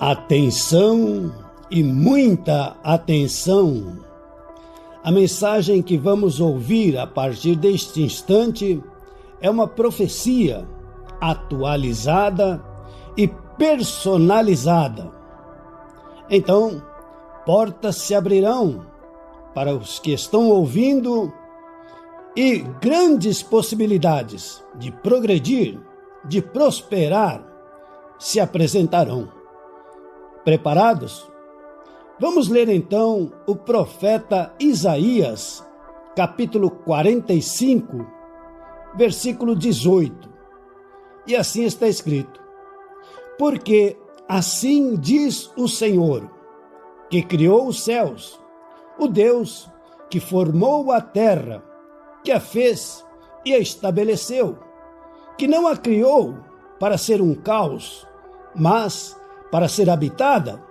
Atenção e muita atenção! A mensagem que vamos ouvir a partir deste instante é uma profecia atualizada e personalizada. Então, portas se abrirão para os que estão ouvindo e grandes possibilidades de progredir, de prosperar, se apresentarão. Preparados? Vamos ler então o profeta Isaías, capítulo 45, versículo 18. E assim está escrito: Porque assim diz o Senhor, que criou os céus, o Deus que formou a terra, que a fez e a estabeleceu, que não a criou para ser um caos, mas para ser habitada.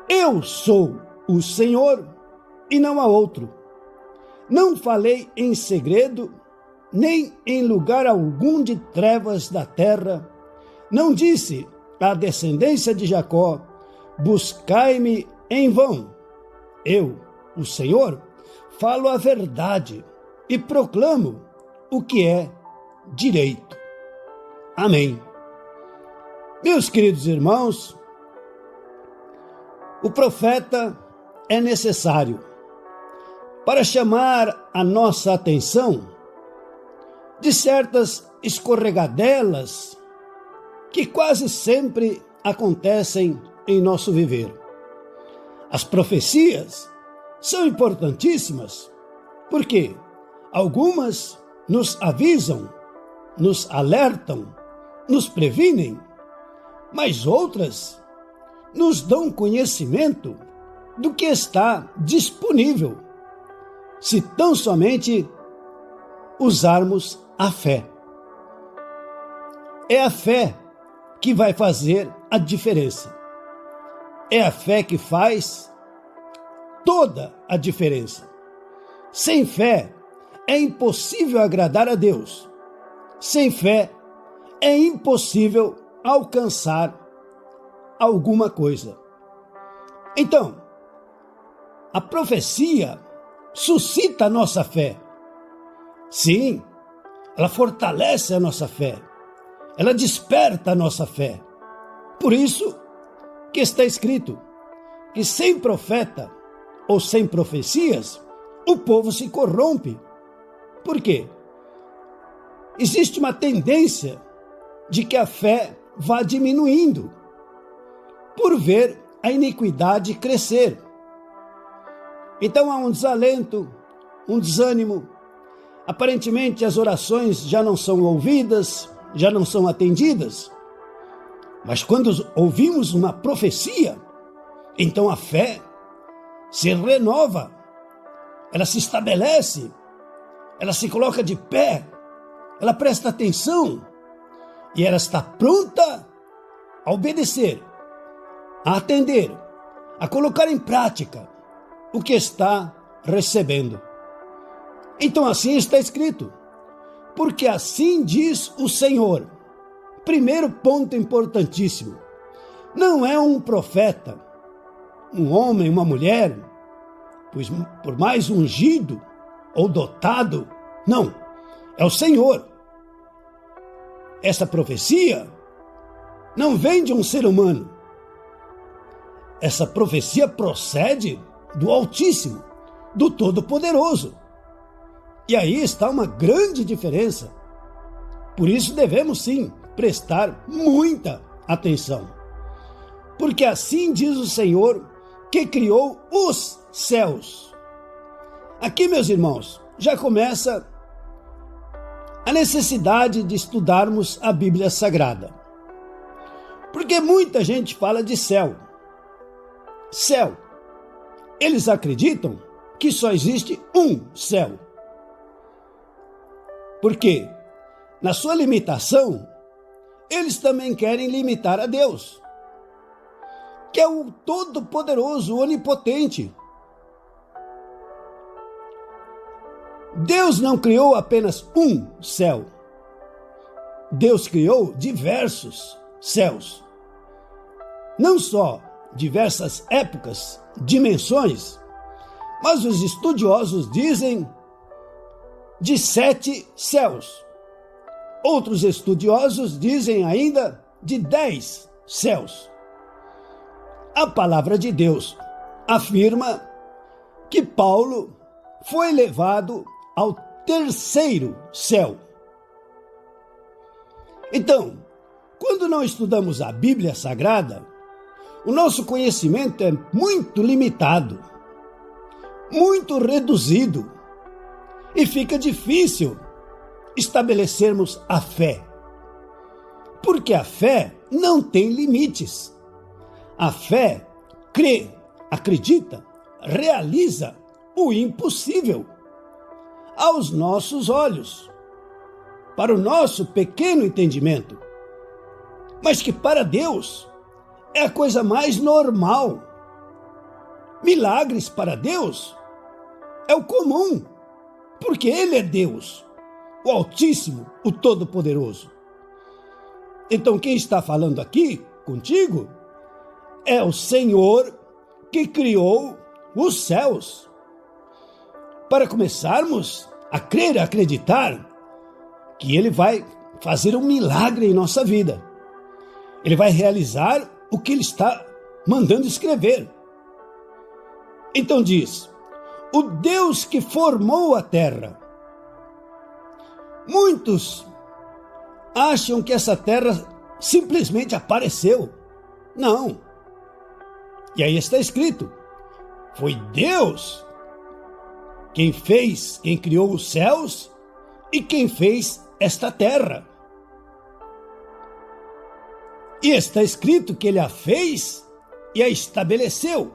Eu sou o Senhor e não há outro. Não falei em segredo, nem em lugar algum de trevas da terra. Não disse à descendência de Jacó: buscai-me em vão. Eu, o Senhor, falo a verdade e proclamo o que é direito. Amém. Meus queridos irmãos, o profeta é necessário para chamar a nossa atenção de certas escorregadelas que quase sempre acontecem em nosso viver. As profecias são importantíssimas porque algumas nos avisam, nos alertam, nos previnem, mas outras nos dão conhecimento do que está disponível, se tão somente usarmos a fé. É a fé que vai fazer a diferença. É a fé que faz toda a diferença. Sem fé é impossível agradar a Deus. Sem fé é impossível alcançar alguma coisa. Então, a profecia suscita a nossa fé. Sim, ela fortalece a nossa fé. Ela desperta a nossa fé. Por isso que está escrito que sem profeta ou sem profecias, o povo se corrompe. Por quê? Existe uma tendência de que a fé vá diminuindo, por ver a iniquidade crescer. Então há um desalento, um desânimo. Aparentemente as orações já não são ouvidas, já não são atendidas. Mas quando ouvimos uma profecia, então a fé se renova, ela se estabelece, ela se coloca de pé, ela presta atenção e ela está pronta a obedecer, a atender, a colocar em prática o que está recebendo. Então assim está escrito: porque assim diz o Senhor. Primeiro ponto importantíssimo: não é um profeta, um homem, uma mulher, pois por mais ungido ou dotado, não, é o Senhor. Essa profecia não vem de um ser humano. Essa profecia procede do Altíssimo, do Todo-Poderoso. E aí está uma grande diferença. Por isso devemos sim prestar muita atenção. Porque assim diz o Senhor, que criou os céus. Aqui, meus irmãos, já começa a necessidade de estudarmos a Bíblia Sagrada. Porque muita gente fala de céu. Céu. Eles acreditam que só existe um céu. Porque, na sua limitação, eles também querem limitar a Deus, que é o Todo-Poderoso, o Onipotente. Deus não criou apenas um céu. Deus criou diversos céus. não só diversas épocas, dimensões, mas os estudiosos dizem de 7 céus. Outros estudiosos dizem ainda de 10 céus. A palavra de Deus afirma que Paulo foi levado ao 3º céu. Então, quando não estudamos a Bíblia Sagrada, o nosso conhecimento é muito limitado, muito reduzido, e fica difícil estabelecermos a fé. Porque a fé não tem limites. A fé crê, acredita, realiza o impossível aos nossos olhos, para o nosso pequeno entendimento, mas que para Deus é a coisa mais normal. Milagres para Deus é o comum, porque Ele é Deus, o Altíssimo, o Todo-Poderoso. Então quem está falando aqui contigo é o Senhor que criou os céus. Para começarmos a crer, a acreditar que Ele vai fazer um milagre em nossa vida. Ele vai realizar o que Ele está mandando escrever. Então diz, o Deus que formou a terra. Muitos acham que essa terra simplesmente apareceu. Não. E aí está escrito, foi Deus quem fez, quem criou os céus e quem fez esta terra. E está escrito que Ele a fez e a estabeleceu,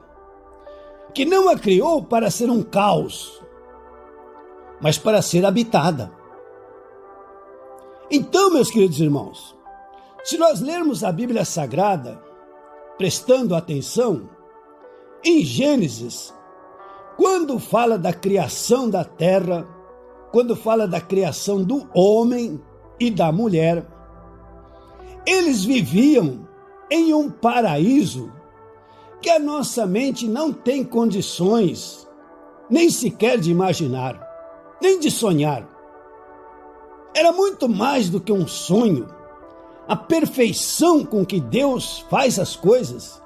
que não a criou para ser um caos, mas para ser habitada. Então, meus queridos irmãos, se nós lermos a Bíblia Sagrada, prestando atenção, em Gênesis, quando fala da criação da terra, quando fala da criação do homem e da mulher, eles viviam em um paraíso que a nossa mente não tem condições nem sequer de imaginar, nem de sonhar. Era muito mais do que um sonho. A perfeição com que Deus faz as coisas,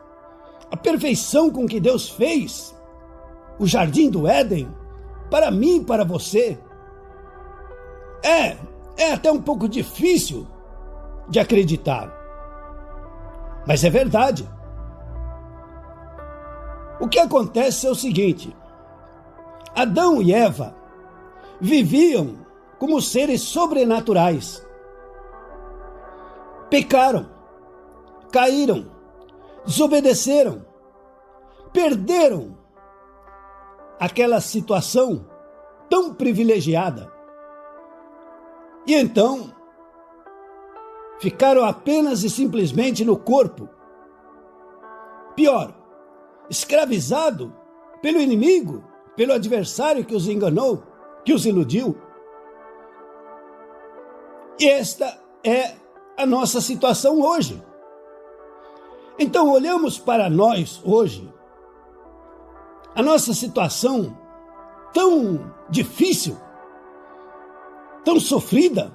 a perfeição com que Deus fez o jardim do Éden, para mim e para você, é até um pouco difícil de acreditar. Mas é verdade. O que acontece é o seguinte: Adão e Eva viviam como seres sobrenaturais. Pecaram, caíram, desobedeceram, perderam aquela situação tão privilegiada. E então, ficaram apenas e simplesmente no corpo. Pior, escravizado pelo inimigo, pelo adversário que os enganou, que os iludiu. E esta é a nossa situação hoje. Então olhamos para nós hoje, a nossa situação tão difícil, tão sofrida.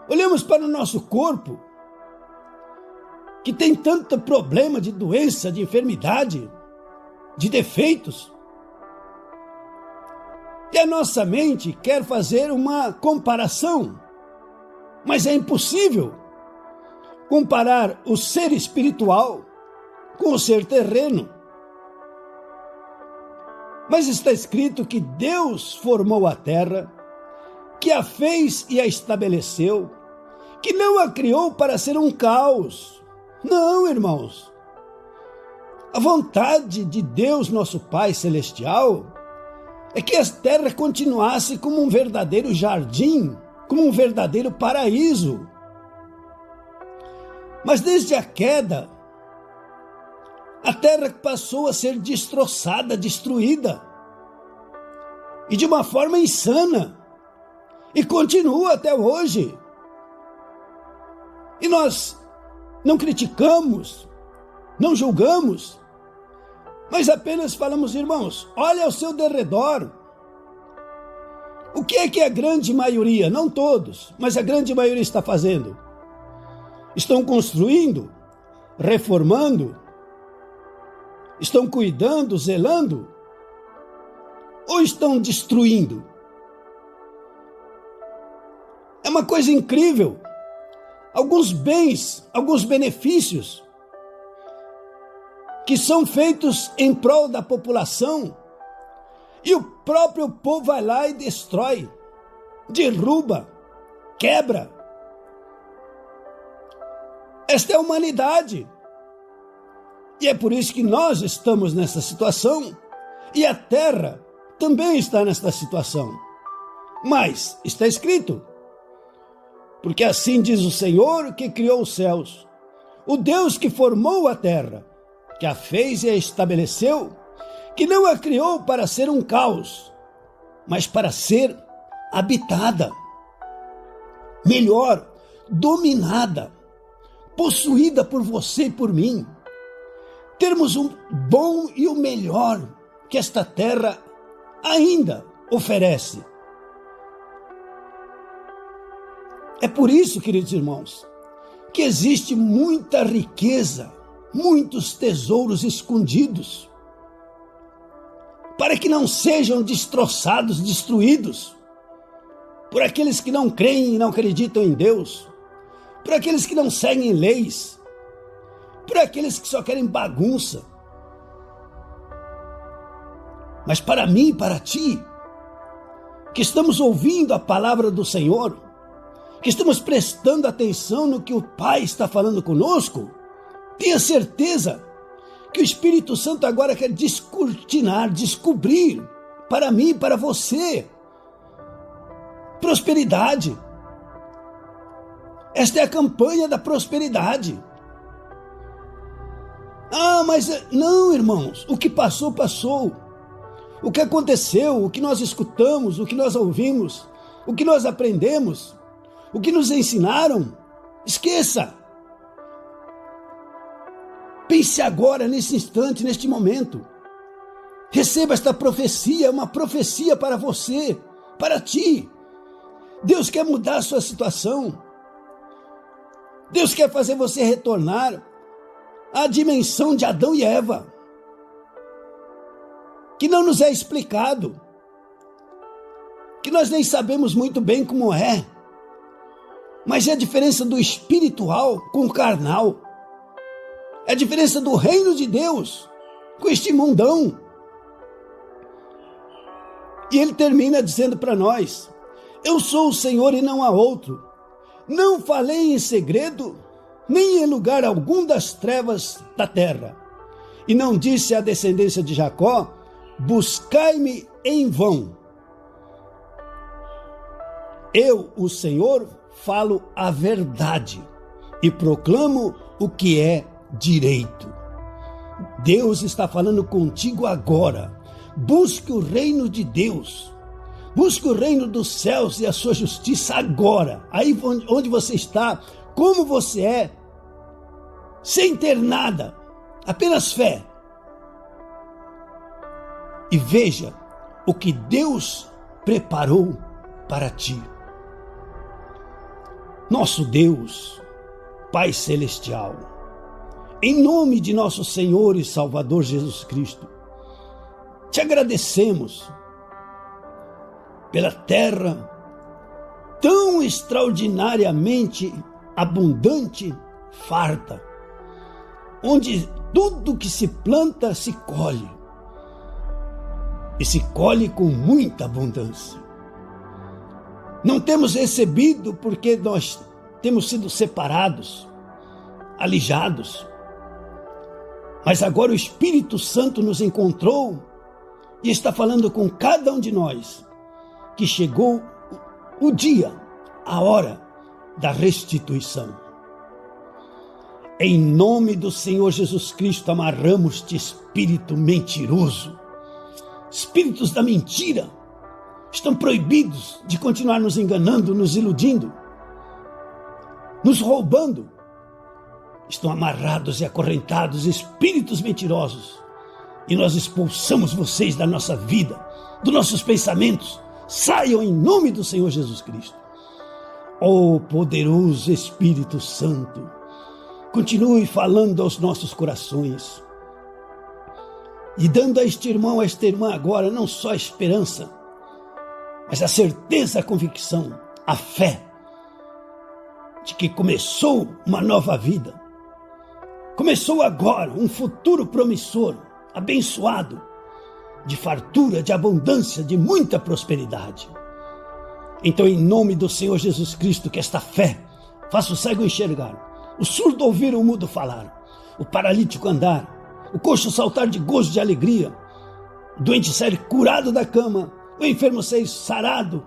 Olhamos para o nosso corpo, que tem tanto problema de doença, de enfermidade, de defeitos. E a nossa mente quer fazer uma comparação, mas é impossível comparar o ser espiritual com o ser terreno. Mas está escrito que Deus formou a terra, que a fez e a estabeleceu, que não a criou para ser um caos. Não, irmãos. A vontade de Deus, nosso Pai Celestial, é que a terra continuasse como um verdadeiro jardim, como um verdadeiro paraíso. Mas desde a queda, a terra passou a ser destroçada, destruída, e de uma forma insana, e continua até hoje. E nós não criticamos, não julgamos, mas apenas falamos, irmãos, olha ao seu derredor. O que é que a grande maioria, não todos, mas a grande maioria está fazendo? Estão construindo, reformando, estão cuidando, zelando, ou estão destruindo? É uma coisa incrível. Alguns bens, alguns benefícios que são feitos em prol da população, e o próprio povo vai lá e destrói, derruba, quebra. Esta é a humanidade. E é por isso que nós estamos nessa situação, e a terra também está nesta situação. Mas está escrito, porque assim diz o Senhor que criou os céus, o Deus que formou a terra, que a fez e a estabeleceu, que não a criou para ser um caos, mas para ser habitada, melhor, dominada, possuída por você e por mim. Termos um bom e o melhor que esta terra ainda oferece. É por isso, queridos irmãos, que existe muita riqueza, muitos tesouros escondidos, para que não sejam destroçados, destruídos, por aqueles que não creem e não acreditam em Deus, por aqueles que não seguem leis, por aqueles que só querem bagunça. Mas para mim e para ti, que estamos ouvindo a palavra do Senhor, que estamos prestando atenção no que o Pai está falando conosco, tenha certeza que o Espírito Santo agora quer descortinar, descobrir para mim e para você prosperidade. Esta é a campanha da prosperidade. Mas não, irmãos, o que passou, passou. O que aconteceu, o que nós escutamos, o que nós ouvimos, o que nós aprendemos, o que nos ensinaram, esqueça. Pense agora, nesse instante, neste momento. Receba esta profecia, uma profecia para você, para ti. Deus quer mudar a sua situação. Deus quer fazer você retornar à dimensão de Adão e Eva, que não nos é explicado, que nós nem sabemos muito bem como é, mas é a diferença do espiritual com o carnal, é a diferença do reino de Deus com este mundão. E ele termina dizendo para nós, eu sou o Senhor e não há outro, não falei em segredo, nem em lugar algum das trevas da terra, e não disse à descendência de Jacó, buscai-me em vão. Eu, o Senhor, falo a verdade e proclamo o que é direito. Deus está falando contigo agora. Busque o reino de Deus. Busque o reino dos céus e a sua justiça agora. Aí onde você está, como você é, sem ter nada, apenas fé. E veja o que Deus preparou para ti. Nosso Deus, Pai Celestial, em nome de nosso Senhor e Salvador Jesus Cristo, te agradecemos pela terra tão extraordinariamente abundante, farta, onde tudo que se planta se colhe, e se colhe com muita abundância. Não temos recebido porque nós temos sido separados, alijados, mas agora o Espírito Santo nos encontrou e está falando com cada um de nós que chegou o dia, a hora da restituição. Em nome do Senhor Jesus Cristo, amarramos-te, espírito mentiroso. Espíritos da mentira estão proibidos de continuar nos enganando, nos iludindo, nos roubando. estão amarrados e acorrentados espíritos mentirosos. E nós expulsamos vocês da nossa vida, dos nossos pensamentos. Saiam em nome do Senhor Jesus Cristo. Ó poderoso Espírito Santo, continue falando aos nossos corações e dando a este irmão, a esta irmã agora, não só a esperança, mas a certeza, a convicção, a fé de que começou uma nova vida. Começou agora um futuro promissor, abençoado, de fartura, de abundância, de muita prosperidade. Então, em nome do Senhor Jesus Cristo, que esta fé faça o cego enxergar, o surdo ouvir, o mudo falar, o paralítico andar, o coxo saltar de gozo, de alegria, o doente sair curado da cama, o enfermo sair sarado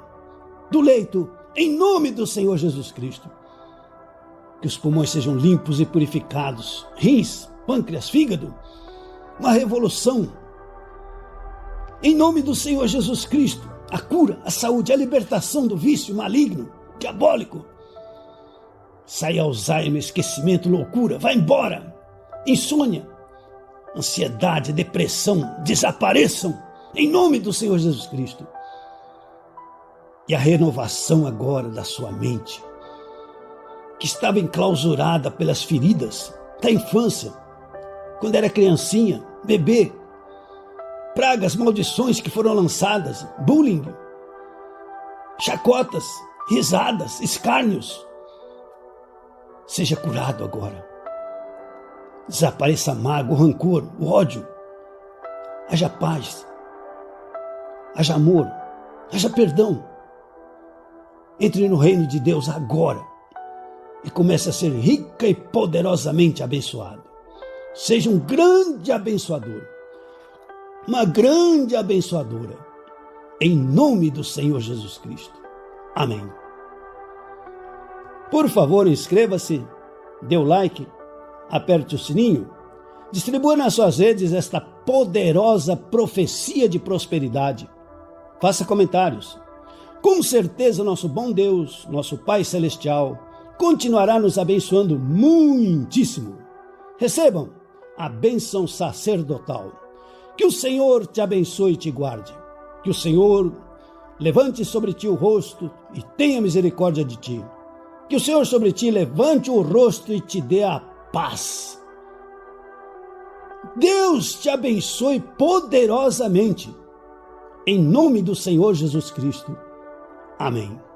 do leito, em nome do Senhor Jesus Cristo. Que os pulmões sejam limpos e purificados, rins, pâncreas, fígado, uma revolução. Em nome do Senhor Jesus Cristo, a cura, a saúde, a libertação do vício maligno, diabólico. Sai Alzheimer, esquecimento, loucura, vai embora. Insônia, ansiedade, depressão, desapareçam em nome do Senhor Jesus Cristo. E a renovação agora da sua mente, que estava enclausurada pelas feridas da infância, quando era criancinha, bebê, pragas, maldições que foram lançadas, bullying, chacotas, risadas, escárnios. Seja curado agora. Desapareça a mágoa, o rancor, o ódio. Haja paz, haja amor, haja perdão. Entre no reino de Deus agora e comece a ser rica e poderosamente abençoado. Seja um grande abençoador, uma grande abençoadora, em nome do Senhor Jesus Cristo. Amém. Por favor, inscreva-se, dê o like, aperte o sininho, distribua nas suas redes esta poderosa profecia de prosperidade. Faça comentários. Com certeza, nosso bom Deus, nosso Pai Celestial, continuará nos abençoando muitíssimo. Recebam a bênção sacerdotal. Que o Senhor te abençoe e te guarde. Que o Senhor levante sobre ti o rosto e tenha misericórdia de ti. Que o Senhor sobre ti levante o rosto e te dê a paz. Deus te abençoe poderosamente. Em nome do Senhor Jesus Cristo. Amém.